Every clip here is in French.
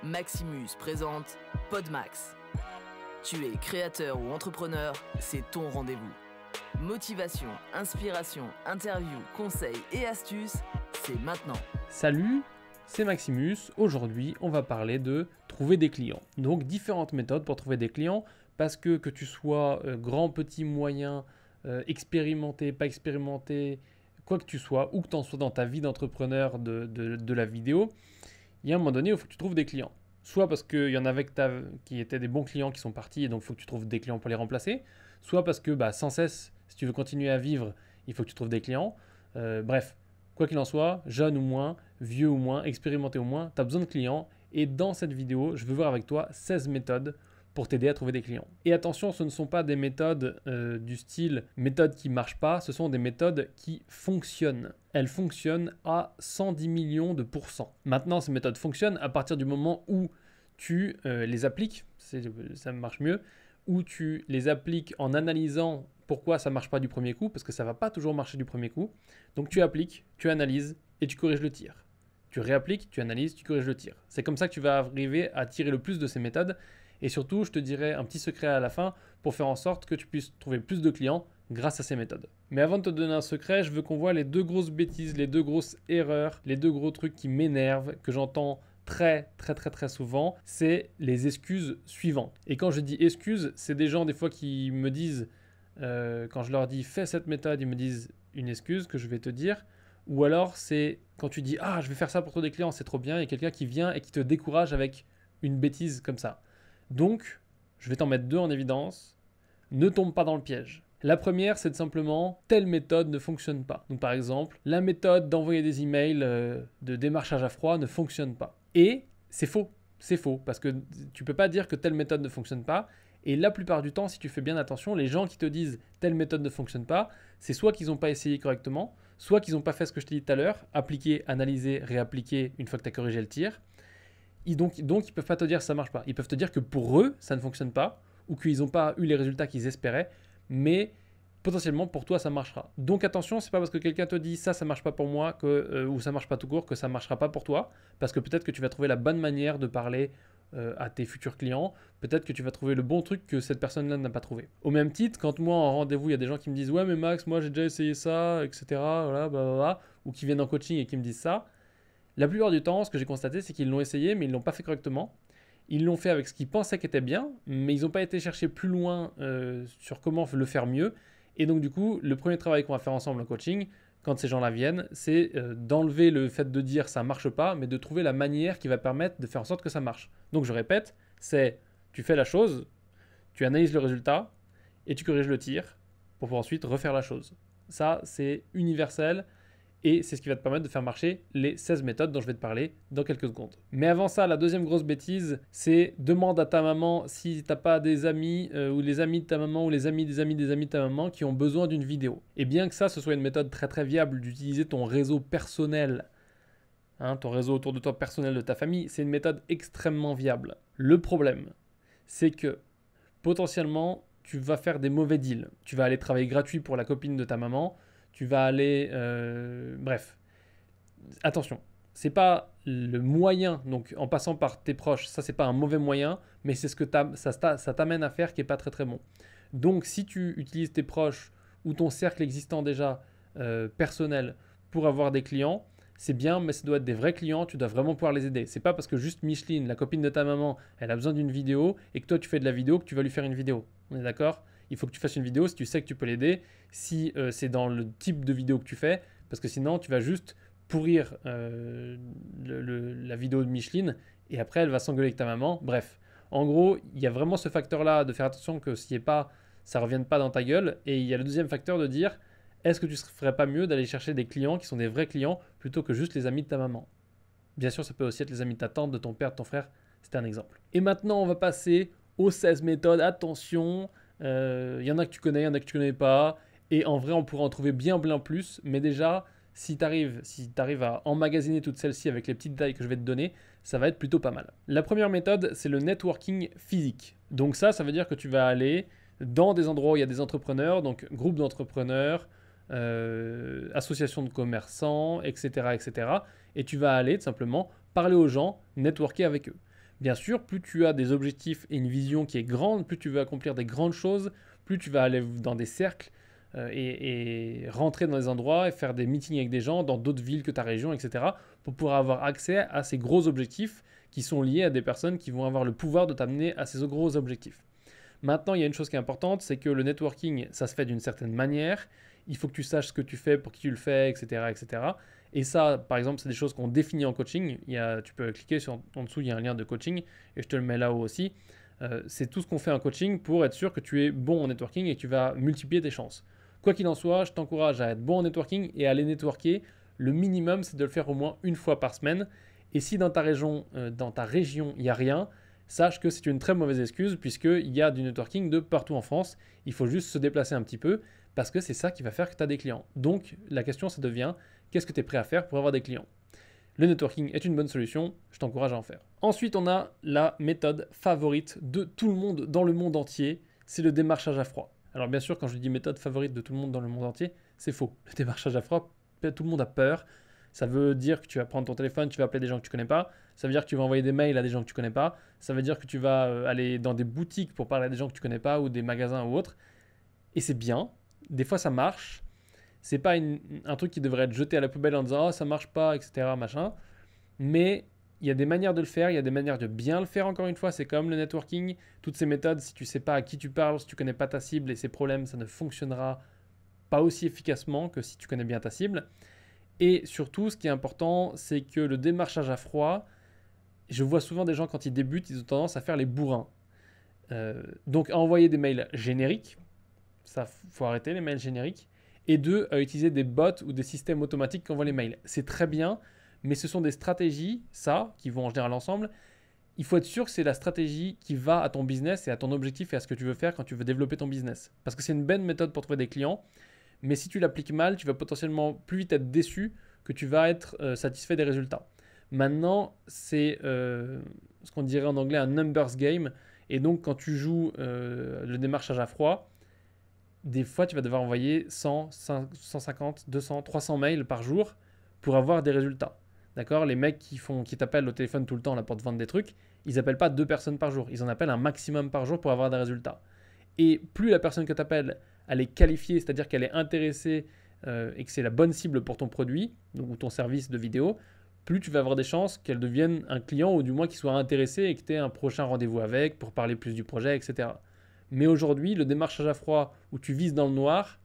Maximus présente Podmax. Tu es créateur ou entrepreneur, c'est ton rendez-vous. Motivation, inspiration, interview, conseils et astuces, c'est maintenant. Salut, c'est Maximus. Aujourd'hui, on va parler de trouver des clients. Donc, différentes méthodes pour trouver des clients parce que tu sois grand, petit, moyen, expérimenté, pas expérimenté, quoi que tu sois, ou que tu en sois dans ta vie d'entrepreneur de la vidéo, il y a un moment donné où il faut que tu trouves des clients. Soit parce qu'il y en avait qui étaient des bons clients qui sont partis et donc il faut que tu trouves des clients pour les remplacer. Soit parce que sans cesse, si tu veux continuer à vivre, il faut que tu trouves des clients. Bref, quoi qu'il en soit, jeune ou moins, vieux ou moins, expérimenté ou moins, tu as besoin de clients. Et dans cette vidéo, je veux voir avec toi 16 méthodes pour t'aider à trouver des clients. Et attention, ce ne sont pas des méthodes du style méthode qui ne marche pas, ce sont des méthodes qui fonctionnent. Elles fonctionnent à 110 millions de pourcents. Maintenant, ces méthodes fonctionnent à partir du moment où tu les appliques, ça marche mieux, où tu les appliques en analysant pourquoi ça ne marche pas du premier coup, parce que ça ne va pas toujours marcher du premier coup. Donc tu appliques, tu analyses et tu corriges le tir. Tu réappliques, tu analyses, tu corriges le tir. C'est comme ça que tu vas arriver à tirer le plus de ces méthodes. Et surtout, je te dirai un petit secret à la fin pour faire en sorte que tu puisses trouver plus de clients grâce à ces méthodes. Mais avant de te donner un secret, je veux qu'on voit les deux grosses bêtises, les deux grosses erreurs, les deux gros trucs qui m'énervent, que j'entends très souvent, c'est les excuses suivantes. Et quand je dis excuses, c'est des gens des fois qui me disent, quand je leur dis fais cette méthode, ils me disent une excuse que je vais te dire. Ou alors c'est quand tu dis ah je vais faire ça pour toi des clients, c'est trop bien, et quelqu'un qui vient et qui te décourage avec une bêtise comme ça. Donc, je vais t'en mettre deux en évidence. Ne tombe pas dans le piège. La première, c'est simplement telle méthode ne fonctionne pas. Donc, par exemple, la méthode d'envoyer des emails de démarchage à froid ne fonctionne pas. Et c'est faux. C'est faux parce que tu ne peux pas dire que telle méthode ne fonctionne pas. Et la plupart du temps, si tu fais bien attention, les gens qui te disent telle méthode ne fonctionne pas, c'est soit qu'ils n'ont pas essayé correctement, soit qu'ils n'ont pas fait ce que je t'ai dit tout à l'heure, appliquer, analyser, réappliquer une fois que tu as corrigé le tir. Donc, ils ne peuvent pas te dire que ça ne marche pas. Ils peuvent te dire que pour eux, ça ne fonctionne pas ou qu'ils n'ont pas eu les résultats qu'ils espéraient, mais potentiellement pour toi, ça marchera. Donc attention, ce n'est pas parce que quelqu'un te dit ça ne marche pas pour moi ou ça ne marche pas tout court que ça ne marchera pas pour toi, parce que peut-être que tu vas trouver la bonne manière de parler à tes futurs clients, peut-être que tu vas trouver le bon truc que cette personne-là n'a pas trouvé. Au même titre, quand moi en rendez-vous, il y a des gens qui me disent « Ouais mais Max, moi j'ai déjà essayé ça, etc. » Voilà, blablabla, ou qui viennent en coaching et qui me disent ça. La plupart du temps, ce que j'ai constaté, c'est qu'ils l'ont essayé, mais ils ne l'ont pas fait correctement. Ils l'ont fait avec ce qu'ils pensaient qu'était bien, mais ils n'ont pas été chercher plus loin sur comment le faire mieux. Et donc, du coup, le premier travail qu'on va faire ensemble en coaching, quand ces gens-là viennent, c'est d'enlever le fait de dire ça ne marche pas, mais de trouver la manière qui va permettre de faire en sorte que ça marche. Donc, je répète, c'est tu fais la chose, tu analyses le résultat et tu corriges le tir pour pouvoir ensuite refaire la chose. Ça, c'est universel. Et c'est ce qui va te permettre de faire marcher les 16 méthodes dont je vais te parler dans quelques secondes. Mais avant ça, la deuxième grosse bêtise, c'est demande à ta maman si tu n'as pas des amis ou les amis de ta maman ou les amis des amis des amis de ta maman qui ont besoin d'une vidéo. Et bien que ça, ce soit une méthode très viable d'utiliser ton réseau personnel, ton réseau autour de toi personnel de ta famille, c'est une méthode extrêmement viable. Le problème, c'est que potentiellement, tu vas faire des mauvais deals. Tu vas aller travailler gratuit pour la copine de ta maman, tu vas aller... bref, attention, c'est pas le moyen, donc en passant par tes proches, ça c'est pas un mauvais moyen, mais c'est ce que ça t'amène à faire qui est pas très bon. Donc si tu utilises tes proches ou ton cercle existant déjà personnel pour avoir des clients, c'est bien, mais ça doit être des vrais clients, tu dois vraiment pouvoir les aider. C'est pas parce que juste Micheline, la copine de ta maman, elle a besoin d'une vidéo et que toi tu fais de la vidéo que tu vas lui faire une vidéo. On est d'accord ? Il faut que tu fasses une vidéo si tu sais que tu peux l'aider, si c'est dans le type de vidéo que tu fais, parce que sinon tu vas juste pourrir la vidéo de Micheline et après elle va s'engueuler avec ta maman. Bref, en gros, il y a vraiment ce facteur-là de faire attention que ça ne revienne pas dans ta gueule. Et il y a le deuxième facteur de dire est-ce que tu ne ferais pas mieux d'aller chercher des clients qui sont des vrais clients plutôt que juste les amis de ta maman. Bien sûr, ça peut aussi être les amis de ta tante, de ton père, de ton frère. C'était un exemple. Et maintenant, on va passer aux 16 méthodes. Attention, il y en a que tu connais, il y en a que tu ne connais pas. Et en vrai, on pourrait en trouver bien plus. Mais déjà, si tu arrives à emmagasiner toutes celles-ci avec les petites détails que je vais te donner, ça va être plutôt pas mal. La première méthode, c'est le networking physique. Donc ça veut dire que tu vas aller dans des endroits où il y a des entrepreneurs, donc groupes d'entrepreneurs, associations de commerçants, etc. Et tu vas aller tout simplement parler aux gens, networker avec eux. Bien sûr, plus tu as des objectifs et une vision qui est grande, plus tu veux accomplir des grandes choses, plus tu vas aller dans des cercles et rentrer dans des endroits et faire des meetings avec des gens dans d'autres villes que ta région, etc. pour pouvoir avoir accès à ces gros objectifs qui sont liés à des personnes qui vont avoir le pouvoir de t'amener à ces gros objectifs. Maintenant, il y a une chose qui est importante, c'est que le networking, ça se fait d'une certaine manière. Il faut que tu saches ce que tu fais, pour qui tu le fais, etc. etc. Et ça, par exemple, c'est des choses qu'on définit en coaching. Tu peux cliquer en dessous, il y a un lien de coaching, et je te le mets là-haut aussi. C'est tout ce qu'on fait en coaching pour être sûr que tu es bon en networking et que tu vas multiplier tes chances. Quoi qu'il en soit, je t'encourage à être bon en networking et à aller networker. Le minimum, c'est de le faire au moins une fois par semaine. Et si dans ta région, il n'y a rien, sache que c'est une très mauvaise excuse puisqu'il y a du networking de partout en France. Il faut juste se déplacer un petit peu parce que c'est ça qui va faire que tu as des clients. Donc, la question, ça devient, qu'est-ce que tu es prêt à faire pour avoir des clients? Le networking est une bonne solution, je t'encourage à en faire. Ensuite, on a la méthode favorite de tout le monde dans le monde entier, c'est le démarchage à froid. Alors bien sûr, quand je dis méthode favorite de tout le monde dans le monde entier, c'est faux. Le démarchage à froid, tout le monde a peur. Ça veut dire que tu vas prendre ton téléphone, tu vas appeler des gens que tu connais pas. Ça veut dire que tu vas envoyer des mails à des gens que tu connais pas. Ça veut dire que tu vas aller dans des boutiques pour parler à des gens que tu connais pas ou des magasins ou autres. Et c'est bien. Des fois, ça marche. C'est pas un truc qui devrait être jeté à la poubelle en disant « oh, ça marche pas, etc. » machin. Mais il y a des manières de le faire, il y a des manières de bien le faire encore une fois. C'est comme le networking. Toutes ces méthodes, si tu sais pas à qui tu parles, si tu connais pas ta cible et ses problèmes, ça ne fonctionnera pas aussi efficacement que si tu connais bien ta cible. Et surtout, ce qui est important, c'est que le démarchage à froid, je vois souvent des gens quand ils débutent, ils ont tendance à faire les bourrins. Donc à envoyer des mails génériques, ça faut arrêter les mails génériques, et deux, à utiliser des bots ou des systèmes automatiques qui envoient les mails. C'est très bien, mais ce sont des stratégies, qui vont en général ensemble. Il faut être sûr que c'est la stratégie qui va à ton business et à ton objectif et à ce que tu veux faire quand tu veux développer ton business. Parce que c'est une bonne méthode pour trouver des clients, mais si tu l'appliques mal, tu vas potentiellement plus vite être déçu que tu vas être satisfait des résultats. Maintenant, c'est ce qu'on dirait en anglais un numbers game. Et donc, quand tu joues le démarchage à froid, des fois, tu vas devoir envoyer 100, 150, 200, 300 mails par jour pour avoir des résultats. D'accord? Les mecs qui t'appellent au téléphone tout le temps là, pour te vendre des trucs, ils n'appellent pas 2 personnes par jour. Ils en appellent un maximum par jour pour avoir des résultats. Et plus la personne que tu appelles, elle est qualifiée, c'est-à-dire qu'elle est intéressée et que c'est la bonne cible pour ton produit ou ton service de vidéo, plus tu vas avoir des chances qu'elle devienne un client ou du moins qu'il soit intéressé et que tu aies un prochain rendez-vous avec pour parler plus du projet, etc. Mais aujourd'hui, le démarchage à froid où tu vises dans le noir,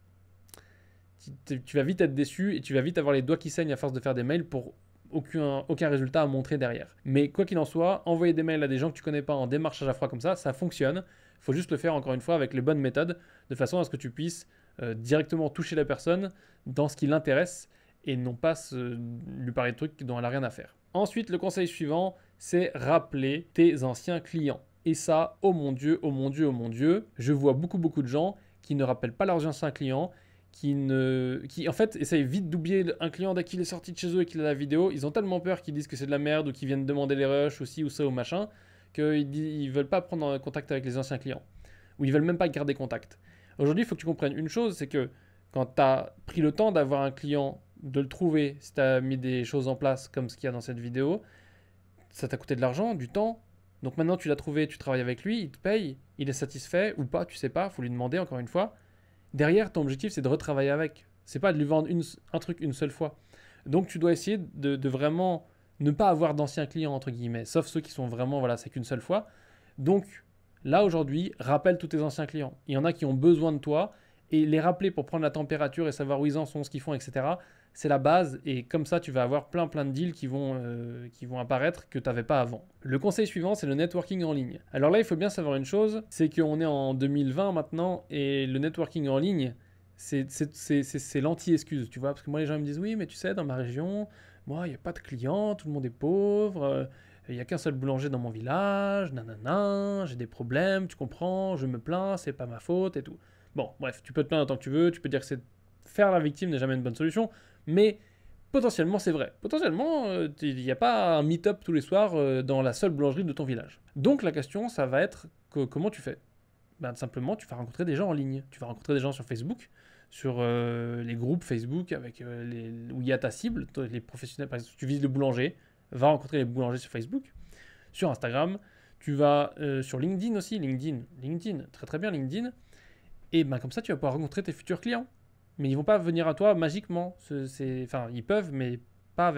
tu vas vite être déçu et tu vas vite avoir les doigts qui saignent à force de faire des mails pour aucun résultat à montrer derrière. Mais quoi qu'il en soit, envoyer des mails à des gens que tu connais pas en démarchage à froid comme ça fonctionne. Il faut juste le faire encore une fois avec les bonnes méthodes, de façon à ce que tu puisses directement toucher la personne dans ce qui l'intéresse et non pas lui parler de trucs dont elle n'a rien à faire. Ensuite, le conseil suivant, c'est rappeler tes anciens clients. Et ça, oh mon Dieu, oh mon Dieu, oh mon Dieu, je vois beaucoup de gens qui ne rappellent pas leurs anciens clients, qui en fait essayent vite d'oublier un client dès qu'il est sorti de chez eux et qu'il a la vidéo. Ils ont tellement peur qu'ils disent que c'est de la merde ou qu'ils viennent demander les rushs ou ci ou ça ou machin, qu'ils ne veulent pas prendre contact avec les anciens clients. Ou ils veulent même pas garder contact. Aujourd'hui, il faut que tu comprennes une chose, c'est que quand tu as pris le temps d'avoir un client, de le trouver, si tu as mis des choses en place comme ce qu'il y a dans cette vidéo, ça t'a coûté de l'argent, du temps. Donc maintenant tu l'as trouvé, tu travailles avec lui, il te paye, il est satisfait ou pas, tu sais pas, il faut lui demander encore une fois. Derrière, ton objectif c'est de retravailler avec. C'est pas de lui vendre un truc une seule fois. Donc tu dois essayer de vraiment ne pas avoir d'anciens clients entre guillemets, sauf ceux qui sont vraiment, voilà, c'est qu'une seule fois. Donc là aujourd'hui, rappelle tous tes anciens clients. Il y en a qui ont besoin de toi et les rappeler pour prendre la température et savoir où ils en sont, ce qu'ils font, etc. C'est la base et comme ça, tu vas avoir plein de deals qui vont apparaître que tu n'avais pas avant. Le conseil suivant, c'est le networking en ligne. Alors là, il faut bien savoir une chose, c'est qu'on est en 2020 maintenant et le networking en ligne, c'est l'anti-excuse, tu vois. Parce que moi, les gens me disent, oui, mais tu sais, dans ma région, moi, il n'y a pas de clients, tout le monde est pauvre, il n'y a qu'un seul boulanger dans mon village, nanana, j'ai des problèmes, tu comprends, je me plains, c'est pas ma faute et tout. Bon, bref, tu peux te plaindre tant que tu veux, tu peux dire que faire la victime n'est jamais une bonne solution, mais potentiellement c'est vrai. Potentiellement, il n'y a pas un meet-up tous les soirs dans la seule boulangerie de ton village. Donc la question, ça va être comment tu fais? Simplement, tu vas rencontrer des gens en ligne. Tu vas rencontrer des gens sur Facebook, sur les groupes Facebook où il y a ta cible, les professionnels. Par exemple, si tu vises le boulanger, va rencontrer les boulangers sur Facebook. sur Instagram, tu vas sur LinkedIn aussi, LinkedIn, très très bien LinkedIn, et ben comme ça tu vas pouvoir rencontrer tes futurs clients. Mais ils vont pas venir à toi magiquement, enfin ils peuvent, mais pas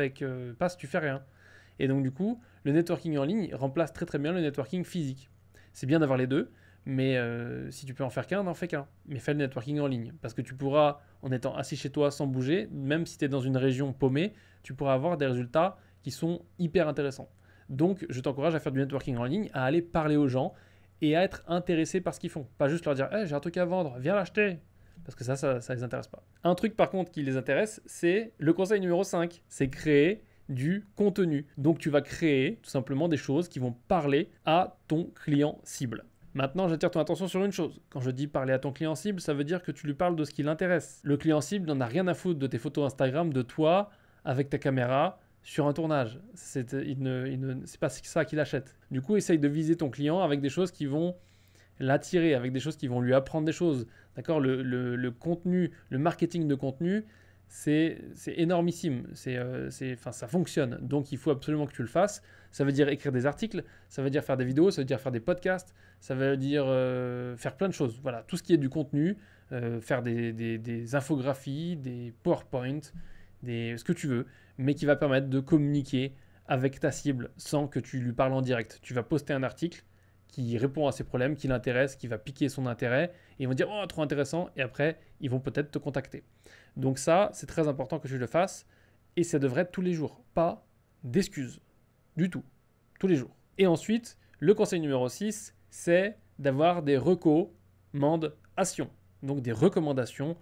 si tu fais rien. Et donc du coup, le networking en ligne remplace très très bien le networking physique. C'est bien d'avoir les deux, mais si tu peux en faire qu'un, n'en fais qu'un. Mais fais le networking en ligne, parce que tu pourras, en étant assis chez toi sans bouger, même si tu es dans une région paumée, tu pourras avoir des résultats qui sont hyper intéressants. Donc je t'encourage à faire du networking en ligne, à aller parler aux gens et à être intéressé par ce qu'ils font. Pas juste leur dire hey, j'ai un truc à vendre, viens l'acheter. Parce que ça les intéresse pas. Un truc par contre qui les intéresse, c'est le conseil numéro 5, c'est créer du contenu. Donc tu vas créer tout simplement des choses qui vont parler à ton client cible. Maintenant, j'attire ton attention sur une chose. Quand je dis parler à ton client cible, ça veut dire que tu lui parles de ce qui l'intéresse. Le client cible n'en a rien à foutre de tes photos Instagram, de toi, avec ta caméra, sur un tournage. C'est pas ça qu'il achète. Du coup, essaye de viser ton client avec des choses qui vont l'attirer, avec des choses qui vont lui apprendre des choses. D'accord, le contenu, le marketing de contenu, c'est énormissime. Ça fonctionne. Donc, il faut absolument que tu le fasses. Ça veut dire écrire des articles, ça veut dire faire des vidéos, ça veut dire faire des podcasts, ça veut dire faire plein de choses. Voilà, tout ce qui est du contenu, faire des infographies, des PowerPoint, ce que tu veux, mais qui va permettre de communiquer avec ta cible sans que tu lui parles en direct. Tu vas poster un article qui répond à ses problèmes, qui l'intéresse, qui va piquer son intérêt, et ils vont dire « Oh, trop intéressant !» et après, ils vont peut-être te contacter. Donc ça, c'est très important que tu le fasses, et ça devrait être tous les jours, pas d'excuses, du tout, tous les jours. Et ensuite, le conseil numéro 6, c'est d'avoir des recommandations. Donc des recommandations,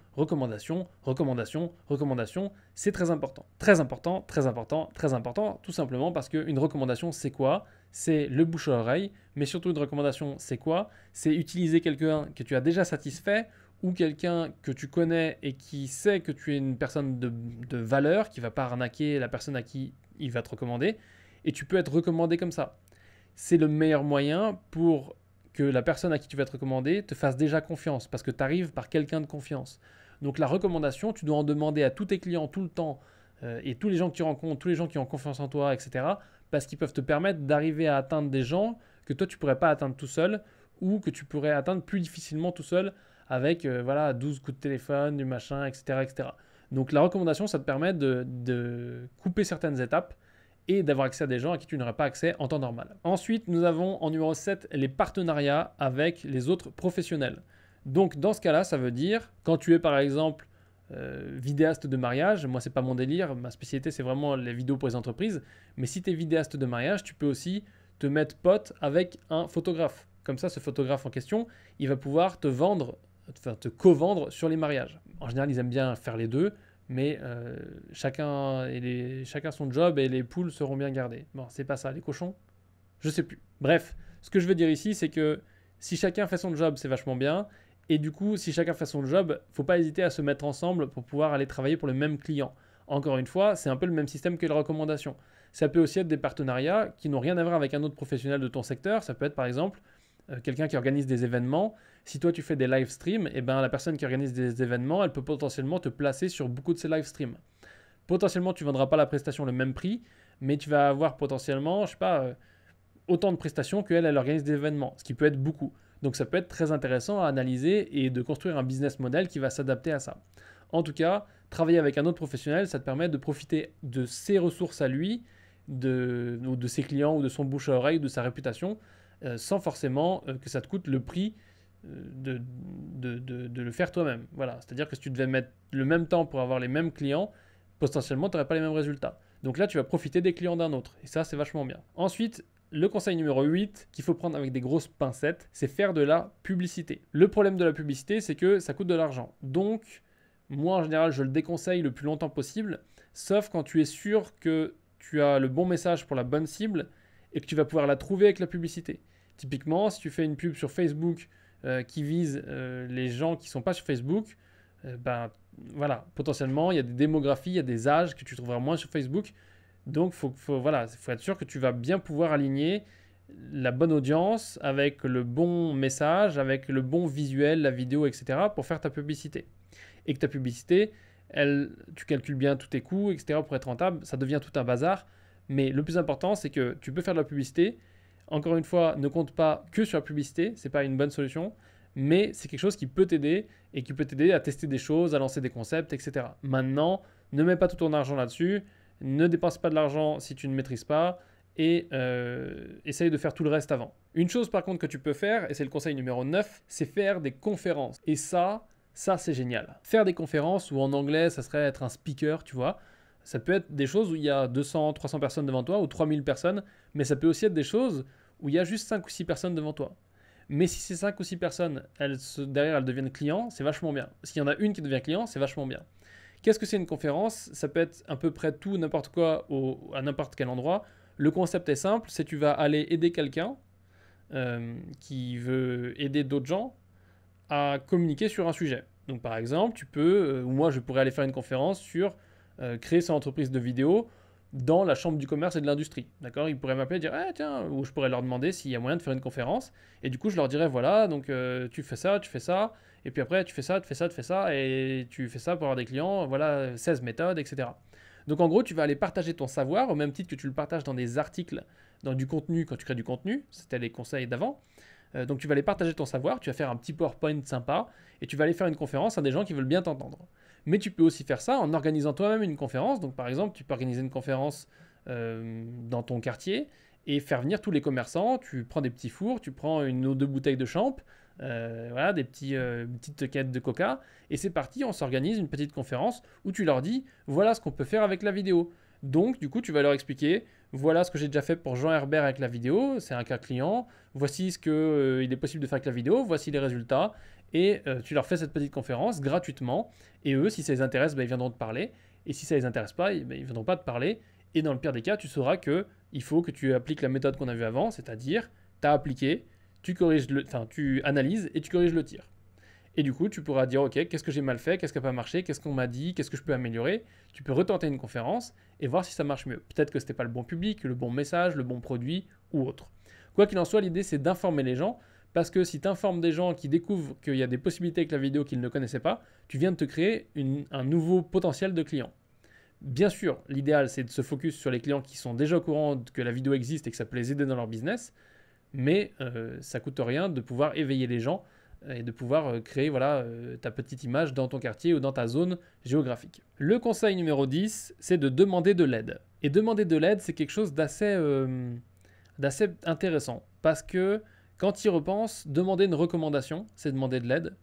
c'est très important. Très important, très important, très important, tout simplement parce qu'une recommandation, c'est quoi ? C'est le bouche à oreille, mais surtout une recommandation, c'est quoi ? C'est utiliser quelqu'un que tu as déjà satisfait ou quelqu'un que tu connais et qui sait que tu es une personne de valeur, qui ne va pas arnaquer la personne à qui il va te recommander, et tu peux être recommandé comme ça. C'est le meilleur moyen pour que la personne à qui tu vas être recommandé te fasse déjà confiance, parce que tu arrives par quelqu'un de confiance. Donc la recommandation, tu dois en demander à tous tes clients tout le temps, et tous les gens que tu rencontres, tous les gens qui ont confiance en toi, etc., parce qu'ils peuvent te permettre d'arriver à atteindre des gens que toi, tu ne pourrais pas atteindre tout seul, ou que tu pourrais atteindre plus difficilement tout seul, avec 12 coups de téléphone, du machin, etc., etc. Donc la recommandation, ça te permet de couper certaines étapes, et d'avoir accès à des gens à qui tu n'aurais pas accès en temps normal. Ensuite, nous avons en numéro 7 les partenariats avec les autres professionnels. Donc dans ce cas-là, ça veut dire, quand tu es par exemple vidéaste de mariage, moi c'est pas mon délire, ma spécialité c'est vraiment les vidéos pour les entreprises, mais si tu es vidéaste de mariage, tu peux aussi te mettre pote avec un photographe. Comme ça, ce photographe en question, il va pouvoir te vendre, te co-vendre sur les mariages. En général, ils aiment bien faire les deux, mais chacun son job et les poules seront bien gardées. Bon, c'est pas ça, les cochons, je sais plus. Bref, ce que je veux dire ici, c'est que si chacun fait son job, c'est vachement bien. Et du coup, si chacun fait son job, faut pas hésiter à se mettre ensemble pour pouvoir aller travailler pour le même client. Encore une fois, c'est un peu le même système que les recommandations. Ça peut aussi être des partenariats qui n'ont rien à voir avec un autre professionnel de ton secteur. Ça peut être par exemple quelqu'un qui organise des événements. Si toi tu fais des live streams, et ben la personne qui organise des événements, elle peut potentiellement te placer sur beaucoup de ces live streams. Potentiellement, tu ne vendras pas la prestation le même prix, mais tu vas avoir potentiellement, je sais pas, autant de prestations qu'elle, elle organise des événements, ce qui peut être beaucoup. Donc ça peut être très intéressant à analyser et de construire un business model qui va s'adapter à ça. En tout cas, travailler avec un autre professionnel, ça te permet de profiter de ses ressources à lui, ou de ses clients, ou de son bouche à oreille, de sa réputation, sans forcément que ça te coûte le prix de le faire toi-même. Voilà. C'est-à-dire que si tu devais mettre le même temps pour avoir les mêmes clients, potentiellement, tu n'aurais pas les mêmes résultats. Donc là, tu vas profiter des clients d'un autre. Et ça, c'est vachement bien. Ensuite, le conseil numéro 8 qu'il faut prendre avec des grosses pincettes, c'est faire de la publicité. Le problème de la publicité, c'est que ça coûte de l'argent. Donc, moi, en général, je le déconseille le plus longtemps possible, sauf quand tu es sûr que tu as le bon message pour la bonne cible et que tu vas pouvoir la trouver avec la publicité. Typiquement, si tu fais une pub sur Facebook qui vise les gens qui ne sont pas sur Facebook, ben voilà, potentiellement, il y a des démographies, il y a des âges que tu trouveras moins sur Facebook. Donc, faut être sûr que tu vas bien pouvoir aligner la bonne audience avec le bon message, avec le bon visuel, la vidéo, etc. pour faire ta publicité. Et que ta publicité, tu calcules bien tous tes coûts, etc. pour être rentable. Ça devient tout un bazar. Mais le plus important, c'est que tu peux faire de la publicité, Encore une fois, ne compte pas que sur la publicité, c'est pas une bonne solution, mais c'est quelque chose qui peut t'aider et qui peut t'aider à tester des choses, à lancer des concepts, etc. Maintenant, ne mets pas tout ton argent là-dessus, ne dépense pas de l'argent si tu ne maîtrises pas et essaye de faire tout le reste avant. Une chose par contre que tu peux faire, et c'est le conseil numéro 9, c'est faire des conférences. Et ça c'est génial. Faire des conférences, ou en anglais, ça serait être un speaker, tu vois. Ça peut être des choses où il y a 200, 300 personnes devant toi, ou 3000 personnes, mais ça peut aussi être des choses où il y a juste 5 ou 6 personnes devant toi. Mais si ces 5 ou 6 personnes, derrière, elles deviennent clients, c'est vachement bien. S'il y en a une qui devient client, c'est vachement bien. Qu'est-ce que c'est une conférence? Ça peut être à peu près tout, n'importe quoi, à n'importe quel endroit. Le concept est simple, c'est tu vas aller aider quelqu'un qui veut aider d'autres gens à communiquer sur un sujet. Donc par exemple, tu peux, ou moi je pourrais aller faire une conférence sur créer son entreprise de vidéo dans la chambre du commerce et de l'industrie. D'accord? Ils pourraient m'appeler et dire ah, tiens, ou je pourrais leur demander s'il y a moyen de faire une conférence. Et du coup, je leur dirais voilà, donc tu fais ça, et puis après tu fais ça, et tu fais ça pour avoir des clients, voilà 16 méthodes, etc. Donc en gros, tu vas aller partager ton savoir au même titre que tu le partages dans des articles, dans du contenu quand tu crées du contenu. C'était les conseils d'avant. Donc tu vas aller partager ton savoir, tu vas faire un petit PowerPoint sympa et tu vas aller faire une conférence à des gens qui veulent bien t'entendre. Mais tu peux aussi faire ça en organisant toi-même une conférence. Donc par exemple, tu peux organiser une conférence dans ton quartier et faire venir tous les commerçants. Tu prends des petits fours, tu prends une ou deux bouteilles de champ, voilà, des petites canettes de coca, et c'est parti, on s'organise une petite conférence où tu leur dis voilà ce qu'on peut faire avec la vidéo. Donc du coup tu vas leur expliquer voilà ce que j'ai déjà fait pour Jean Herbert avec la vidéo, c'est un cas client, voici ce qu'il est possible de faire avec la vidéo, voici les résultats, et tu leur fais cette petite conférence gratuitement, et eux si ça les intéresse, ils viendront te parler, et si ça les intéresse pas, ils ne viendront pas te parler, et dans le pire des cas tu sauras qu'il faut que tu appliques la méthode qu'on a vue avant, c'est-à-dire tu as appliqué, tu analyses et tu corriges le tir. Et du coup, tu pourras dire, OK, qu'est-ce que j'ai mal fait, qu'est-ce qui n'a pas marché, qu'est-ce qu'on m'a dit, qu'est-ce que je peux améliorer. Tu peux retenter une conférence et voir si ça marche mieux. Peut-être que ce n'était pas le bon public, le bon message, le bon produit ou autre. Quoi qu'il en soit, l'idée, c'est d'informer les gens, parce que si tu informes des gens qui découvrent qu'il y a des possibilités avec la vidéo qu'ils ne connaissaient pas, tu viens de te créer un nouveau potentiel de clients. Bien sûr, l'idéal, c'est de se focus sur les clients qui sont déjà au courant que la vidéo existe et que ça peut les aider dans leur business, mais ça coûte rien de pouvoir éveiller les gens et de pouvoir créer ta petite image dans ton quartier ou dans ta zone géographique. Le conseil numéro 10, c'est de demander de l'aide. Et demander de l'aide, c'est quelque chose d'assez intéressant, parce que quand tu y repenses, demander une recommandation, c'est demander de l'aide.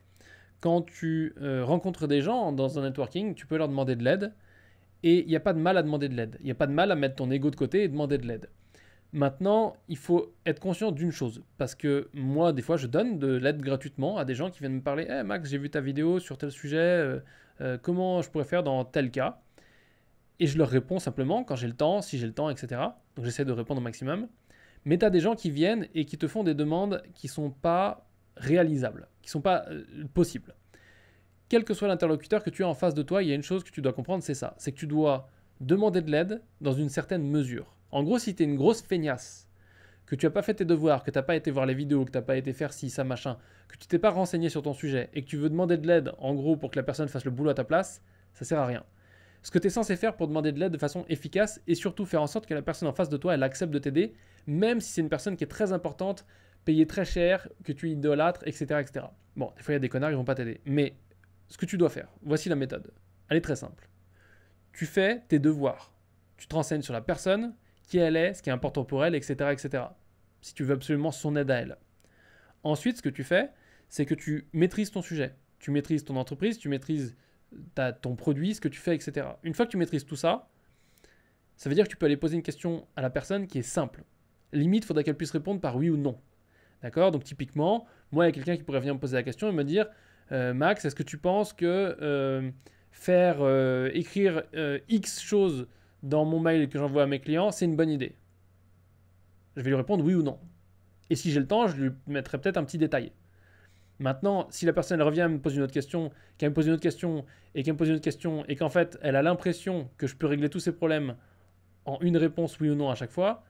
Quand tu rencontres des gens dans un networking, tu peux leur demander de l'aide, et il n'y a pas de mal à demander de l'aide. Il n'y a pas de mal à mettre ton ego de côté et demander de l'aide. Maintenant, il faut être conscient d'une chose, parce que moi, des fois, je donne de l'aide gratuitement à des gens qui viennent me parler « Hey Max, j'ai vu ta vidéo sur tel sujet, comment je pourrais faire dans tel cas ?» Et je leur réponds simplement quand j'ai le temps, si j'ai le temps, etc. Donc j'essaie de répondre au maximum. Mais tu as des gens qui viennent et qui te font des demandes qui ne sont pas réalisables, qui ne sont pas possibles. Quel que soit l'interlocuteur que tu as en face de toi, il y a une chose que tu dois comprendre, c'est ça. C'est que tu dois demander de l'aide dans une certaine mesure. En gros, si tu es une grosse feignasse, que tu n'as pas fait tes devoirs, que tu n'as pas été voir les vidéos, que tu n'as pas été faire ci, ça, machin, que tu t'es pas renseigné sur ton sujet et que tu veux demander de l'aide, en gros, pour que la personne fasse le boulot à ta place, ça sert à rien. Ce que tu es censé faire pour demander de l'aide de façon efficace et surtout faire en sorte que la personne en face de toi, elle accepte de t'aider, même si c'est une personne qui est très importante, payée très cher, que tu idolâtres, etc., etc. Bon, des fois, il y a des connards, ils vont pas t'aider. Mais ce que tu dois faire, voici la méthode. Elle est très simple. Tu fais tes devoirs. Tu te renseignes sur la personne, qui elle est, ce qui est important pour elle, etc., etc. Si tu veux absolument son aide à elle. Ensuite, ce que tu fais, c'est que tu maîtrises ton sujet. Tu maîtrises ton entreprise, tu maîtrises ton produit, ce que tu fais, etc. Une fois que tu maîtrises tout ça, ça veut dire que tu peux aller poser une question à la personne qui est simple. Limite, il faudra qu'elle puisse répondre par oui ou non. D'accord? Donc typiquement, moi, il y a quelqu'un qui pourrait venir me poser la question et me dire Max, est-ce que tu penses que écrire X choses dans mon mail que j'envoie à mes clients, c'est une bonne idée? Je vais lui répondre oui ou non. Et si j'ai le temps, je lui mettrai peut-être un petit détail. Maintenant, si la personne elle revient et me pose une autre question, qu'elle me pose une autre question, et qu'elle me pose une autre question, et qu'en fait, elle a l'impression que je peux régler tous ses problèmes en une réponse oui ou non à chaque fois,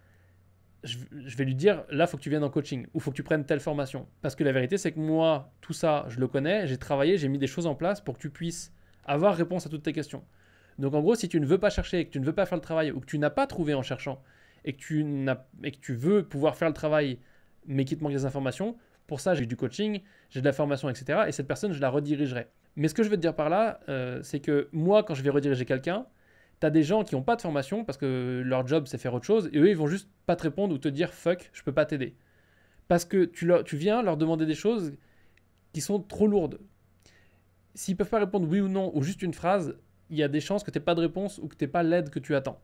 je vais lui dire, là, il faut que tu viennes en coaching, ou il faut que tu prennes telle formation. Parce que la vérité, c'est que moi, tout ça, je le connais, j'ai travaillé, j'ai mis des choses en place pour que tu puisses avoir réponse à toutes tes questions. Donc en gros, si tu ne veux pas chercher, que tu ne veux pas faire le travail, ou que tu n'as pas trouvé en cherchant, et que tu veux pouvoir faire le travail, mais qu'il te manque des informations, pour ça, j'ai du coaching, j'ai de la formation, etc. Et cette personne, je la redirigerai. Mais ce que je veux te dire par là, c'est que moi, quand je vais rediriger quelqu'un, tu as des gens qui n'ont pas de formation parce que leur job, c'est faire autre chose, et eux, ils vont juste pas te répondre ou te dire « fuck, je peux pas t'aider ». Parce que tu viens leur demander des choses qui sont trop lourdes. S'ils peuvent pas répondre oui ou non, ou juste une phrase, il y a des chances que tu n'aies pas de réponse ou que tu n'aies pas l'aide que tu attends.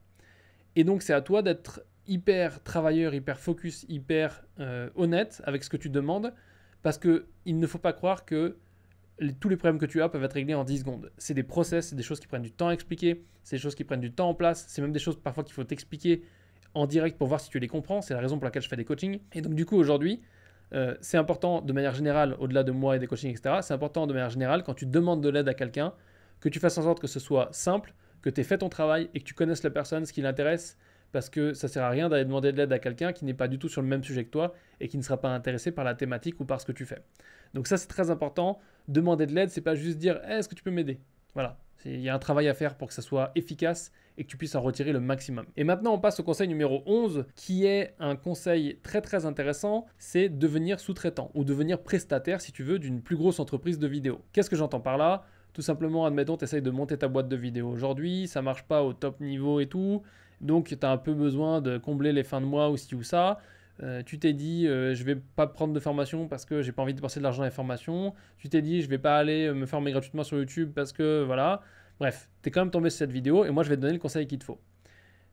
Et donc, c'est à toi d'être hyper travailleur, hyper focus, hyper honnête avec ce que tu demandes, parce qu'il ne faut pas croire que tous les problèmes que tu as peuvent être réglés en 10 secondes. C'est des process, c'est des choses qui prennent du temps à expliquer, c'est des choses qui prennent du temps en place, c'est même des choses parfois qu'il faut t'expliquer en direct pour voir si tu les comprends. C'est la raison pour laquelle je fais des coachings. Et donc du coup aujourd'hui, c'est important de manière générale, au-delà de moi et des coachings, etc., c'est important de manière générale quand tu demandes de l'aide à quelqu'un, que tu fasses en sorte que ce soit simple, que tu aies fait ton travail et que tu connaisses la personne, ce qui l'intéresse, parce que ça ne sert à rien d'aller demander de l'aide à quelqu'un qui n'est pas du tout sur le même sujet que toi et qui ne sera pas intéressé par la thématique ou par ce que tu fais. Donc ça, c'est très important. Demander de l'aide, c'est pas juste dire hey, « est-ce que tu peux m'aider ?» Voilà, il y a un travail à faire pour que ça soit efficace et que tu puisses en retirer le maximum. Et maintenant, on passe au conseil numéro 11, qui est un conseil très très intéressant, c'est devenir sous-traitant ou devenir prestataire, si tu veux, d'une plus grosse entreprise de vidéo. Qu'est-ce que j'entends par là ? Tout simplement, admettons, tu essayes de monter ta boîte de vidéo aujourd'hui, ça marche pas au top niveau et tout, donc tu as un peu besoin de combler les fins de mois ou ci ou ça. Tu t'es dit, je vais pas prendre de formation parce que j'ai pas envie de dépenser de l'argent dans les formations. Tu t'es dit, je vais pas aller me former gratuitement sur YouTube parce que voilà. Bref, tu es quand même tombé sur cette vidéo et moi je vais te donner le conseil qu'il te faut.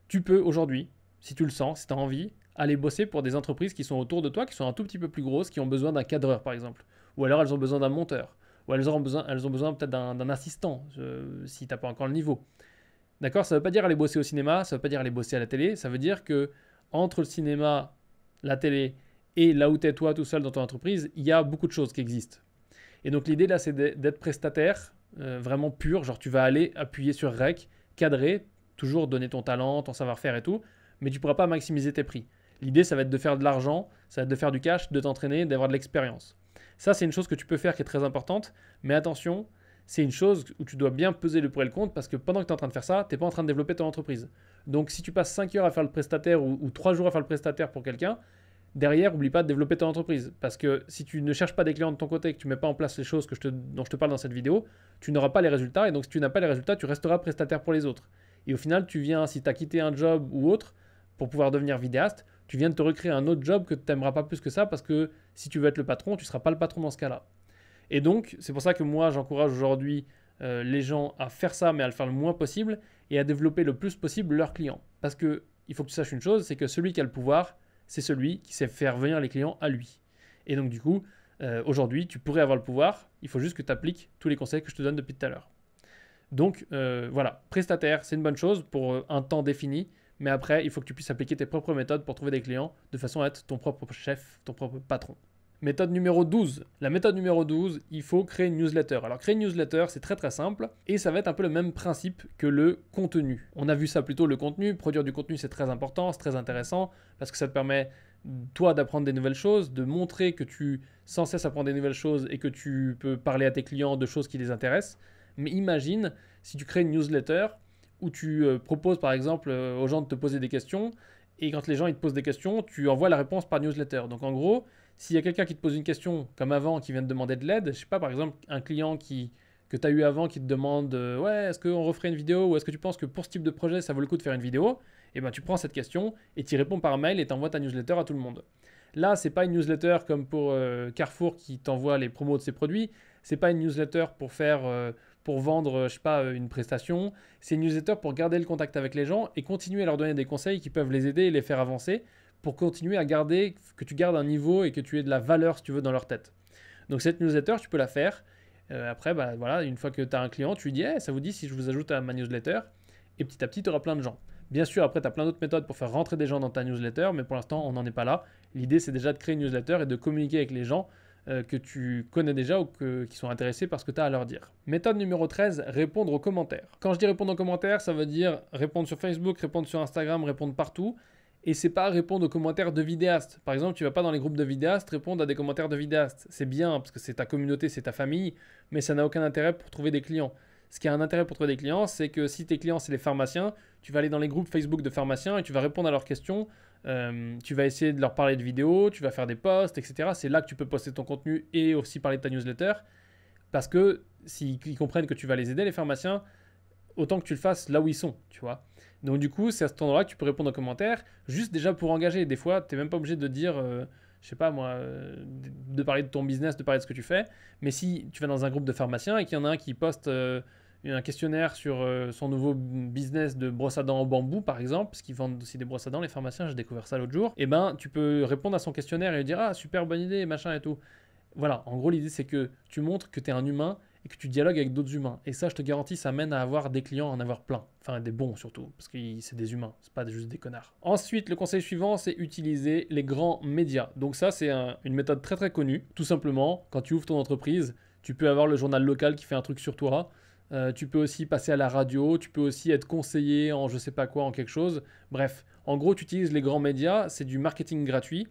Tu peux aujourd'hui, si tu le sens, si tu as envie, aller bosser pour des entreprises qui sont autour de toi, qui sont un tout petit peu plus grosses, qui ont besoin d'un cadreur par exemple. Ou alors elles ont besoin d'un monteur. Ou elles ont besoin peut-être d'un assistant, si tu n'as pas encore le niveau. D'accord ? Ça ne veut pas dire aller bosser au cinéma, ça ne veut pas dire aller bosser à la télé, ça veut dire que entre le cinéma, la télé et là où tu es toi tout seul dans ton entreprise, il y a beaucoup de choses qui existent. Et donc l'idée là, c'est d'être prestataire, vraiment pur, genre tu vas aller appuyer sur REC, cadrer, toujours donner ton talent, ton savoir-faire et tout, mais tu ne pourras pas maximiser tes prix. L'idée, ça va être de faire de l'argent, ça va être de faire du cash, de t'entraîner, d'avoir de l'expérience. Ça, c'est une chose que tu peux faire qui est très importante, mais attention, c'est une chose où tu dois bien peser le pour et le contre parce que pendant que tu es en train de faire ça, tu n'es pas en train de développer ton entreprise. Donc si tu passes 5 heures à faire le prestataire ou 3 jours à faire le prestataire pour quelqu'un, derrière, n'oublie pas de développer ton entreprise. Parce que si tu ne cherches pas des clients de ton côté et que tu ne mets pas en place les choses dont je te parle dans cette vidéo, tu n'auras pas les résultats. Et donc si tu n'as pas les résultats, tu resteras prestataire pour les autres. Et au final, si tu as quitté un job ou autre pour pouvoir devenir vidéaste, tu viens de te recréer un autre job que tu n'aimeras pas plus que ça parce que si tu veux être le patron, tu ne seras pas le patron dans ce cas-là. Et donc, c'est pour ça que moi, j'encourage aujourd'hui les gens à faire ça, mais à le faire le moins possible et à développer le plus possible leurs clients. Parce qu'il faut que tu saches une chose, c'est que celui qui a le pouvoir, c'est celui qui sait faire venir les clients à lui. Et donc, du coup, aujourd'hui, tu pourrais avoir le pouvoir, il faut juste que tu appliques tous les conseils que je te donne depuis tout à l'heure. Donc, voilà, prestataire, c'est une bonne chose pour un temps défini, mais après, il faut que tu puisses appliquer tes propres méthodes pour trouver des clients de façon à être ton propre chef, ton propre patron. Méthode numéro 12. La méthode numéro 12, il faut créer une newsletter. Alors créer une newsletter, c'est très très simple et ça va être un peu le même principe que le contenu. On a vu ça plutôt, le contenu. Produire du contenu, c'est très important, c'est très intéressant parce que ça te permet, toi, d'apprendre des nouvelles choses, de montrer que tu sans cesse apprends des nouvelles choses et que tu peux parler à tes clients de choses qui les intéressent. Mais imagine si tu crées une newsletter où tu proposes par exemple aux gens de te poser des questions et quand les gens ils te posent des questions, tu envoies la réponse par newsletter. Donc en gros, s'il y a quelqu'un qui te pose une question comme avant, qui vient te demander de l'aide, je sais pas, par exemple, un client que tu as eu avant qui te demande ouais, est-ce qu'on referait une vidéo ou est-ce que tu penses que pour ce type de projet, ça vaut le coup de faire une vidéo ? Et ben tu prends cette question et tu y réponds par mail et tu envoies ta newsletter à tout le monde. Là, c'est pas une newsletter comme pour Carrefour qui t'envoie les promos de ses produits. C'est pas une newsletter pour vendre, je sais pas, une prestation. C'est une newsletter pour garder le contact avec les gens et continuer à leur donner des conseils qui peuvent les aider et les faire avancer pour continuer à que tu gardes un niveau et que tu aies de la valeur, si tu veux, dans leur tête. Donc cette newsletter, tu peux la faire. Après, bah, voilà, une fois que tu as un client, tu lui dis hey, ça vous dit si je vous ajoute à ma newsletter ? Et petit à petit, tu auras plein de gens. Bien sûr, après, tu as plein d'autres méthodes pour faire rentrer des gens dans ta newsletter, mais pour l'instant, on n'en est pas là. L'idée, c'est déjà de créer une newsletter et de communiquer avec les gens que tu connais déjà ou qui sont intéressés par ce que tu as à leur dire. Méthode numéro 13, répondre aux commentaires. Quand je dis répondre aux commentaires, ça veut dire répondre sur Facebook, répondre sur Instagram, répondre partout. Et c'est pas répondre aux commentaires de vidéastes. Par exemple, tu vas pas dans les groupes de vidéastes répondre à des commentaires de vidéastes. C'est bien parce que c'est ta communauté, c'est ta famille, mais ça n'a aucun intérêt pour trouver des clients. Ce qui a un intérêt pour trouver des clients, c'est que si tes clients, c'est les pharmaciens, tu vas aller dans les groupes Facebook de pharmaciens et tu vas répondre à leurs questions. Tu vas essayer de leur parler de vidéos, tu vas faire des posts, etc. C'est là que tu peux poster ton contenu et aussi parler de ta newsletter. Parce que s'ils comprennent que tu vas les aider, les pharmaciens, autant que tu le fasses là où ils sont, tu vois. Donc du coup, c'est à cet endroit-là que tu peux répondre aux commentaires, juste déjà pour engager. Des fois, tu n'es même pas obligé de dire, je sais pas moi, de parler de ton business, de parler de ce que tu fais. Mais si tu vas dans un groupe de pharmaciens et qu'il y en a un qui poste un questionnaire sur son nouveau business de brosse à dents en bambou, par exemple, parce qu'ils vendent aussi des brosses à dents, les pharmaciens, j'ai découvert ça l'autre jour, et ben tu peux répondre à son questionnaire et lui dire « Ah, super bonne idée, machin et tout ». Voilà, en gros, l'idée, c'est que tu montres que tu es un humain et que tu dialogues avec d'autres humains. Et ça, je te garantis, ça mène à avoir des clients, à en avoir plein. Enfin, des bons surtout, parce que c'est des humains, c'est pas juste des connards. Ensuite, le conseil suivant, c'est utiliser les grands médias. Donc ça, c'est une méthode très très connue. Tout simplement, quand tu ouvres ton entreprise, tu peux avoir le journal local qui fait un truc sur toi. Tu peux aussi passer à la radio, tu peux aussi être conseiller en je sais pas quoi, en quelque chose. Bref, en gros, tu utilises les grands médias, c'est du marketing gratuit.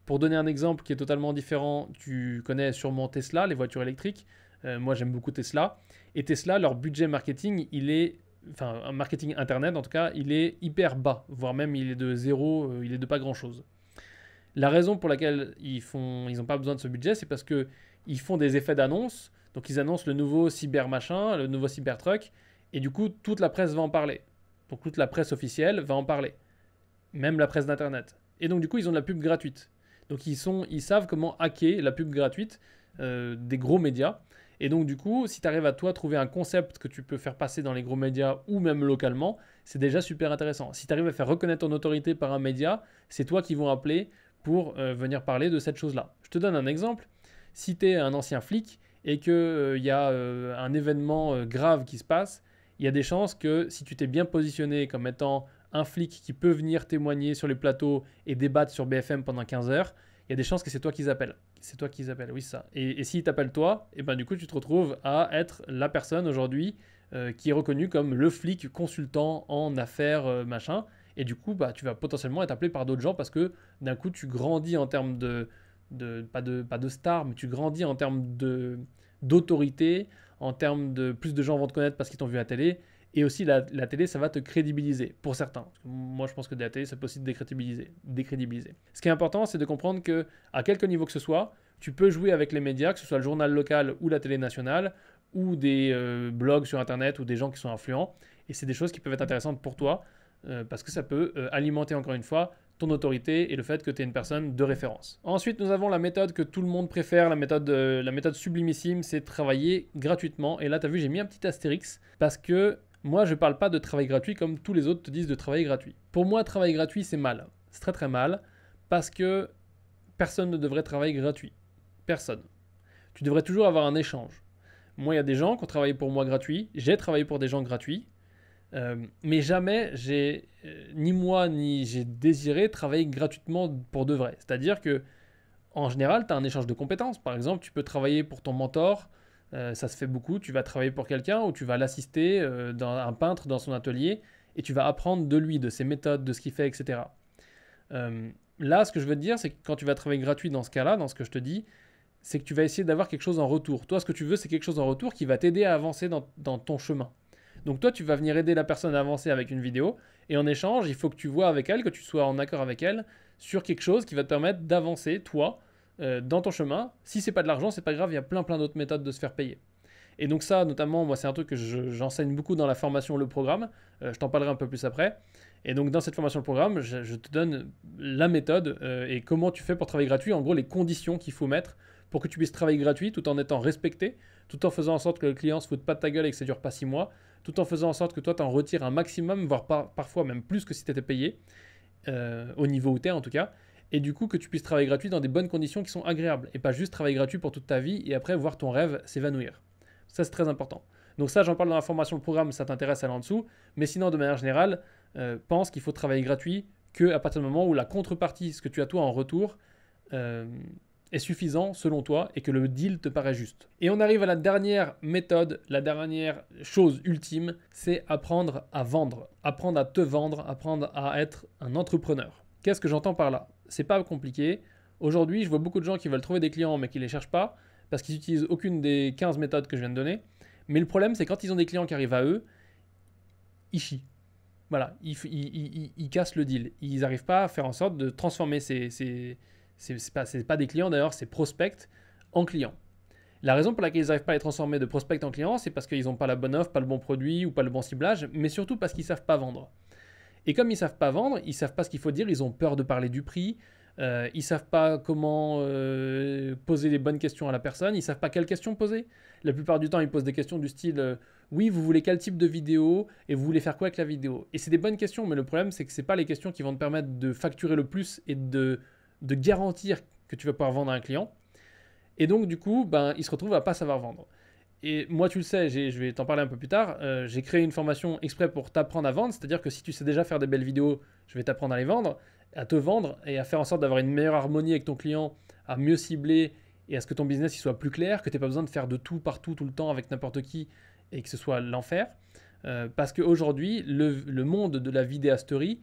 Pour donner un exemple qui est totalement différent, tu connais sûrement Tesla, les voitures électriques. Moi, j'aime beaucoup Tesla. Et Tesla, leur budget marketing, enfin, un marketing internet en tout cas, il est hyper bas, voire même il est de zéro, il est de pas grand-chose. La raison pour laquelle ils n'ont pas besoin de ce budget, c'est parce qu'ils font des effets d'annonce. Donc, ils annoncent le nouveau cyber machin, le nouveau Cybertruck, et du coup, toute la presse va en parler. Donc, toute la presse officielle va en parler, même la presse d'internet. Et donc, du coup, ils ont de la pub gratuite. Donc, ils savent comment hacker la pub gratuite des gros médias. Et donc, du coup, si tu arrives à toi trouver un concept que tu peux faire passer dans les gros médias ou même localement, c'est déjà super intéressant. Si tu arrives à faire reconnaître ton autorité par un média, c'est toi qui vont appeler pour venir parler de cette chose-là. Je te donne un exemple. Si tu es un ancien flic et qu'il y a un événement grave qui se passe, il y a des chances que si tu t'es bien positionné comme étant un flic qui peut venir témoigner sur les plateaux et débattre sur BFM pendant 15 heures, il y a des chances que c'est toi qu'ils appellent. C'est toi qu'ils appellent, oui ça. Et s'ils t'appellent toi, et ben du coup tu te retrouves à être la personne aujourd'hui qui est reconnue comme le flic consultant en affaires machin. Et du coup bah, tu vas potentiellement être appelé par d'autres gens parce que d'un coup tu grandis en termes pas de star, mais tu grandis en termes d'autorité, en termes de plus de gens vont te connaître parce qu'ils t'ont vu à la télé. Et aussi, la télé, ça va te crédibiliser, pour certains. Moi, je pense que de la télé, ça peut aussi te décrédibiliser. Ce qui est important, c'est de comprendre que, à quelque niveau que ce soit, tu peux jouer avec les médias, que ce soit le journal local ou la télé nationale, ou des blogs sur Internet, ou des gens qui sont influents. Et c'est des choses qui peuvent être intéressantes pour toi, parce que ça peut alimenter, encore une fois, ton autorité et le fait que tu es une personne de référence. Ensuite, nous avons la méthode que tout le monde préfère, la méthode sublimissime, c'est travailler gratuitement. Et là, tu as vu, j'ai mis un petit astérix, parce que moi, je ne parle pas de travail gratuit comme tous les autres te disent de travail gratuit. Pour moi, travail gratuit, c'est mal. C'est très très mal parce que personne ne devrait travailler gratuit. Personne. Tu devrais toujours avoir un échange. Moi, il y a des gens qui ont travaillé pour moi gratuit. J'ai travaillé pour des gens gratuits. Mais jamais ni moi, ni j'ai désiré travailler gratuitement pour de vrai. C'est-à-dire que, en général, tu as un échange de compétences. Par exemple, tu peux travailler pour ton mentor. Ça se fait beaucoup, tu vas travailler pour quelqu'un ou tu vas l'assister un peintre dans son atelier et tu vas apprendre de lui, de ses méthodes, de ce qu'il fait, etc. Là, ce que je veux te dire, c'est que quand tu vas travailler gratuit dans ce cas-là, dans ce que je te dis, c'est que tu vas essayer d'avoir quelque chose en retour. Toi, ce que tu veux, c'est quelque chose en retour qui va t'aider à avancer dans ton chemin. Donc toi, tu vas venir aider la personne à avancer avec une vidéo et en échange, il faut que tu vois avec elle, que tu sois en accord avec elle sur quelque chose qui va te permettre d'avancer, toi, dans ton chemin. Si c'est pas de l'argent, c'est pas grave, il y a plein d'autres méthodes de se faire payer. Et donc ça, notamment, moi, c'est un truc que j'enseigne beaucoup dans la formation Le Programme. Je t'en parlerai un peu plus après. Et donc dans cette formation Le Programme, je te donne la méthode et comment tu fais pour travailler gratuit. En gros, les conditions qu'il faut mettre pour que tu puisses travailler gratuit tout en étant respecté, tout en faisant en sorte que le client se foute pas de ta gueule et que ça dure pas 6 mois, tout en faisant en sorte que toi, tu en retires un maximum, voire parfois même plus que si tu étais payé, au niveau où tu es en tout cas. Et du coup que tu puisses travailler gratuit dans des bonnes conditions qui sont agréables et pas juste travailler gratuit pour toute ta vie et après voir ton rêve s'évanouir. Ça, c'est très important. Donc ça, j'en parle dans la formation Le Programme, ça t'intéresse, aller en dessous. Mais sinon, de manière générale, pense qu'il faut travailler gratuit qu'à partir du moment où la contrepartie, ce que tu as toi en retour, est suffisant selon toi et que le deal te paraît juste. Et on arrive à la dernière méthode, la dernière chose ultime, c'est apprendre à vendre, apprendre à te vendre, apprendre à être un entrepreneur. Qu'est-ce que j'entends par là ? C'est pas compliqué. Aujourd'hui, je vois beaucoup de gens qui veulent trouver des clients mais qui ne les cherchent pas parce qu'ils n'utilisent aucune des 15 méthodes que je viens de donner. Mais le problème, c'est quand ils ont des clients qui arrivent à eux, ils chient. Voilà, ils cassent le deal. Ils n'arrivent pas à faire en sorte de transformer c'est pas des clients d'ailleurs, c'est prospects en clients. La raison pour laquelle ils n'arrivent pas à les transformer de prospects en clients, c'est parce qu'ils n'ont pas la bonne offre, pas le bon produit ou pas le bon ciblage, mais surtout parce qu'ils ne savent pas vendre. Et comme ils ne savent pas vendre, ils ne savent pas ce qu'il faut dire, ils ont peur de parler du prix, ils ne savent pas comment poser les bonnes questions à la personne, ils ne savent pas quelles questions poser. La plupart du temps, ils posent des questions du style oui, vous voulez quel type de vidéo et vous voulez faire quoi avec la vidéo. Et c'est des bonnes questions, mais le problème, c'est que ce n'est pas les questions qui vont te permettre de facturer le plus et de garantir que tu vas pouvoir vendre à un client. Et donc, du coup, ils se retrouvent à ne pas savoir vendre. Et moi, tu le sais, je vais t'en parler un peu plus tard, j'ai créé une formation exprès pour t'apprendre à vendre, c'est-à-dire que si tu sais déjà faire des belles vidéos, je vais t'apprendre à les vendre, à te vendre et à faire en sorte d'avoir une meilleure harmonie avec ton client, à mieux cibler et à ce que ton business il soit plus clair, que tu n'aies pas besoin de faire de tout partout, tout le temps avec n'importe qui et que ce soit l'enfer. Parce qu'aujourd'hui, le monde de la vidéasterie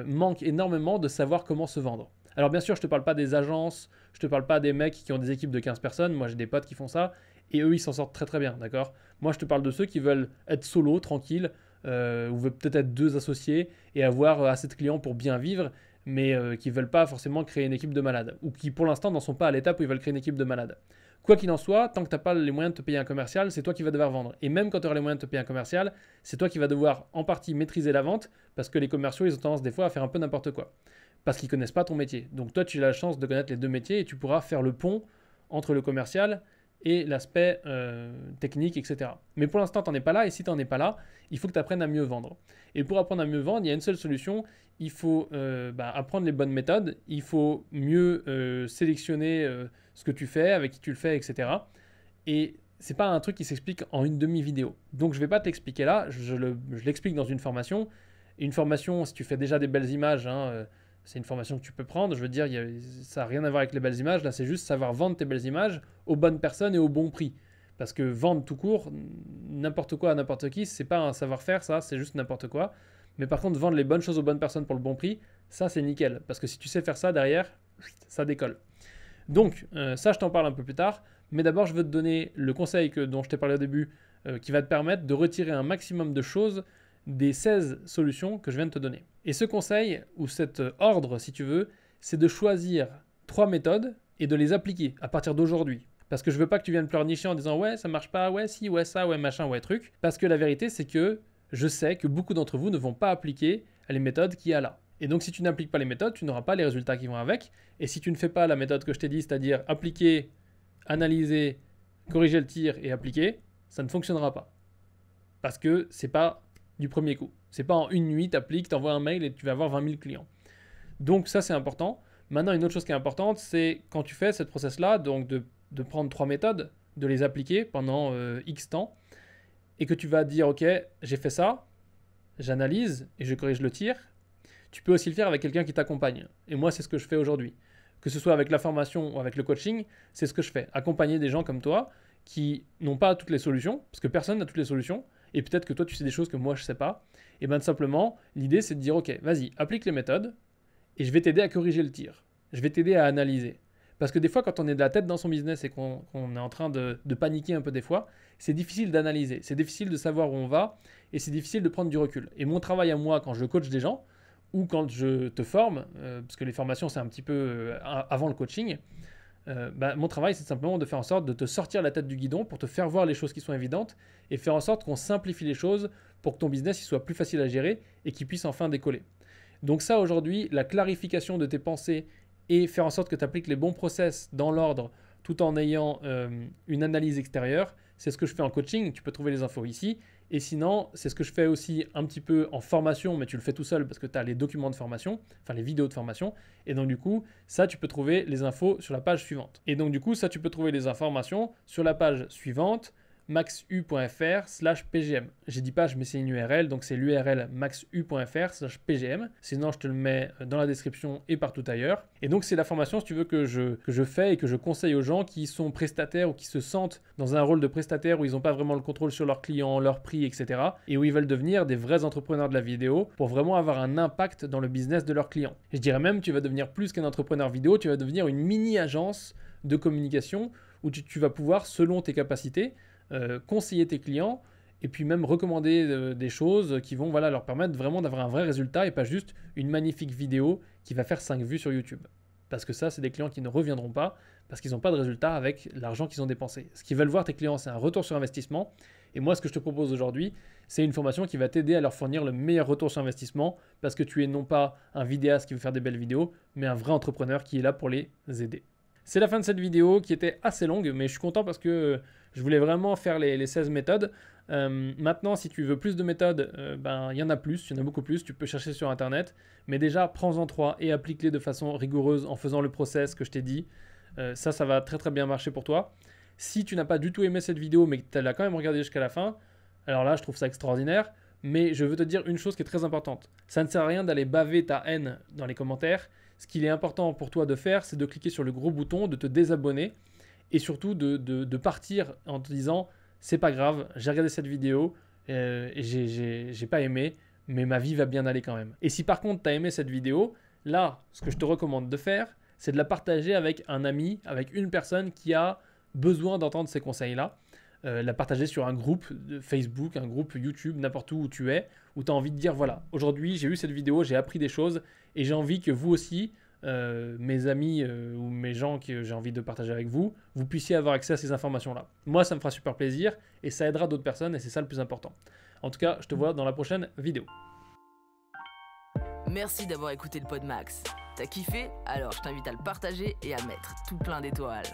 manque énormément de savoir comment se vendre. Alors bien sûr, je ne te parle pas des agences, je ne te parle pas des mecs qui ont des équipes de 15 personnes, moi j'ai des potes qui font ça, et eux ils s'en sortent très très bien, d'accord? Moi je te parle de ceux qui veulent être solo, tranquille, ou veulent peut-être être 2 associés et avoir assez de clients pour bien vivre, mais qui ne veulent pas forcément créer une équipe de malades, ou qui pour l'instant n'en sont pas à l'étape où ils veulent créer une équipe de malades. Quoi qu'il en soit, tant que tu n'as pas les moyens de te payer un commercial, c'est toi qui vas devoir vendre. Et même quand tu auras les moyens de te payer un commercial, c'est toi qui vas devoir en partie maîtriser la vente, parce que les commerciaux ils ont tendance des fois à faire un peu n'importe quoi. Parce qu'ils ne connaissent pas ton métier. Donc toi, tu as la chance de connaître les deux métiers et tu pourras faire le pont entre le commercial et l'aspect technique, etc. Mais pour l'instant, tu n'en es pas là, et si tu n'en es pas là, il faut que tu apprennes à mieux vendre. Et pour apprendre à mieux vendre, il y a une seule solution, il faut apprendre les bonnes méthodes, il faut mieux sélectionner ce que tu fais, avec qui tu le fais, etc. Et ce n'est pas un truc qui s'explique en une demi-vidéo. Donc je ne vais pas te l'expliquer là, je l'explique dans une formation. Une formation, si tu fais déjà des belles images, c'est une formation que tu peux prendre. Je veux dire, ça n'a rien à voir avec les belles images. Là, c'est juste savoir vendre tes belles images aux bonnes personnes et au bon prix. Parce que vendre tout court, n'importe quoi à n'importe qui, c'est pas un savoir-faire, ça, c'est juste n'importe quoi. Mais par contre, vendre les bonnes choses aux bonnes personnes pour le bon prix, ça, c'est nickel. Parce que si tu sais faire ça derrière, ça décolle. Donc, ça, je t'en parle un peu plus tard. Mais d'abord, je veux te donner le conseil dont je t'ai parlé au début, qui va te permettre de retirer un maximum de choses des 16 solutions que je viens de te donner. Et ce conseil, ou cet ordre si tu veux, c'est de choisir 3 méthodes et de les appliquer à partir d'aujourd'hui. Parce que je veux pas que tu viennes pleurnicher en disant ouais ça marche pas, ouais si, ouais ça, ouais machin, ouais truc. Parce que la vérité c'est que je sais que beaucoup d'entre vous ne vont pas appliquer les méthodes qu'il y a là. Et donc si tu n'appliques pas les méthodes, tu n'auras pas les résultats qui vont avec. Et si tu ne fais pas la méthode que je t'ai dit, c'est-à-dire appliquer, analyser, corriger le tir et appliquer, ça ne fonctionnera pas. Parce que c'est pas du premier coup. C'est pas en une nuit, t'appliques, t'envoies un mail et tu vas avoir 20 000 clients. Donc ça c'est important. Maintenant une autre chose qui est importante, c'est quand tu fais cette process-là, donc de prendre 3 méthodes, de les appliquer pendant X temps, et que tu vas dire ok, j'ai fait ça, j'analyse et je corrige le tir. Tu peux aussi le faire avec quelqu'un qui t'accompagne. Et moi c'est ce que je fais aujourd'hui. Que ce soit avec la formation ou avec le coaching, c'est ce que je fais. Accompagner des gens comme toi qui n'ont pas toutes les solutions, parce que personne n'a toutes les solutions, et peut-être que toi tu sais des choses que moi je ne sais pas, et bien tout simplement, l'idée c'est de dire ok, vas-y, applique les méthodes, et je vais t'aider à corriger le tir. Je vais t'aider à analyser. Parce que des fois, quand on est de la tête dans son business et qu'on est en train de paniquer un peu des fois, c'est difficile d'analyser, c'est difficile de savoir où on va, et c'est difficile de prendre du recul. Et mon travail à moi, quand je coach des gens, ou quand je te forme, parce que les formations c'est un petit peu avant le coaching, mon travail c'est simplement de faire en sorte de te sortir la tête du guidon pour te faire voir les choses qui sont évidentes et faire en sorte qu'on simplifie les choses pour que ton business il soit plus facile à gérer et qu'il puisse enfin décoller. Donc ça aujourd'hui, la clarification de tes pensées et faire en sorte que tu appliques les bons process dans l'ordre tout en ayant une analyse extérieure, c'est ce que je fais en coaching, tu peux trouver les infos ici. Et sinon, c'est ce que je fais aussi un petit peu en formation, mais tu le fais tout seul parce que tu as les documents de formation, enfin les vidéos de formation. Et donc du coup, ça, tu peux trouver les infos sur la page suivante. Et donc du coup, ça, tu peux trouver les informations sur la page suivante, maxu.fr/pgm. J'ai dit page, mais c'est une URL, donc c'est l'URL maxu.fr/pgm. Sinon, je te le mets dans la description et partout ailleurs. Et donc, c'est la formation, si tu veux, que je fais et que je conseille aux gens qui sont prestataires ou qui se sentent dans un rôle de prestataire où ils n'ont pas vraiment le contrôle sur leurs clients, leurs prix, etc. Et où ils veulent devenir des vrais entrepreneurs de la vidéo pour vraiment avoir un impact dans le business de leurs clients. Et je dirais même, tu vas devenir plus qu'un entrepreneur vidéo, tu vas devenir une mini-agence de communication où tu vas pouvoir, selon tes capacités, conseiller tes clients et puis même recommander des choses qui vont voilà, leur permettre vraiment d'avoir un vrai résultat et pas juste une magnifique vidéo qui va faire 5 vues sur YouTube. Parce que ça, c'est des clients qui ne reviendront pas parce qu'ils n'ont pas de résultat avec l'argent qu'ils ont dépensé. Ce qu'ils veulent voir, tes clients, c'est un retour sur investissement. Et moi, ce que je te propose aujourd'hui, c'est une formation qui va t'aider à leur fournir le meilleur retour sur investissement parce que tu es non pas un vidéaste qui veut faire des belles vidéos, mais un vrai entrepreneur qui est là pour les aider. C'est la fin de cette vidéo qui était assez longue, mais je suis content parce que je voulais vraiment faire les 16 méthodes. Maintenant, si tu veux plus de méthodes, il y en a plus, il y en a beaucoup plus, tu peux chercher sur Internet. Mais déjà, prends-en 3 et applique-les de façon rigoureuse en faisant le process que je t'ai dit. Ça va très très bien marcher pour toi. Si tu n'as pas du tout aimé cette vidéo, mais que tu l'as quand même regardée jusqu'à la fin, alors là, je trouve ça extraordinaire. Mais je veux te dire une chose qui est très importante. Ça ne sert à rien d'aller baver ta haine dans les commentaires. Ce qu'il est important pour toi de faire, c'est de cliquer sur le gros bouton, de te désabonner et surtout de partir en te disant c'est pas grave, j'ai regardé cette vidéo, j'ai pas aimé, mais ma vie va bien aller quand même. Et si par contre tu as aimé cette vidéo, là, ce que je te recommande de faire, c'est de la partager avec un ami, avec une personne qui a besoin d'entendre ces conseils-là. La partager sur un groupe de Facebook, un groupe YouTube, n'importe où tu es, où tu as envie de dire voilà, aujourd'hui j'ai eu cette vidéo, j'ai appris des choses et j'ai envie que vous aussi, mes amis ou mes gens que j'ai envie de partager avec vous, vous puissiez avoir accès à ces informations-là. Moi, ça me fera super plaisir et ça aidera d'autres personnes et c'est ça le plus important. En tout cas, je te vois dans la prochaine vidéo. Merci d'avoir écouté le PodMax. T'as kiffé? Alors je t'invite à le partager et à mettre tout plein d'étoiles.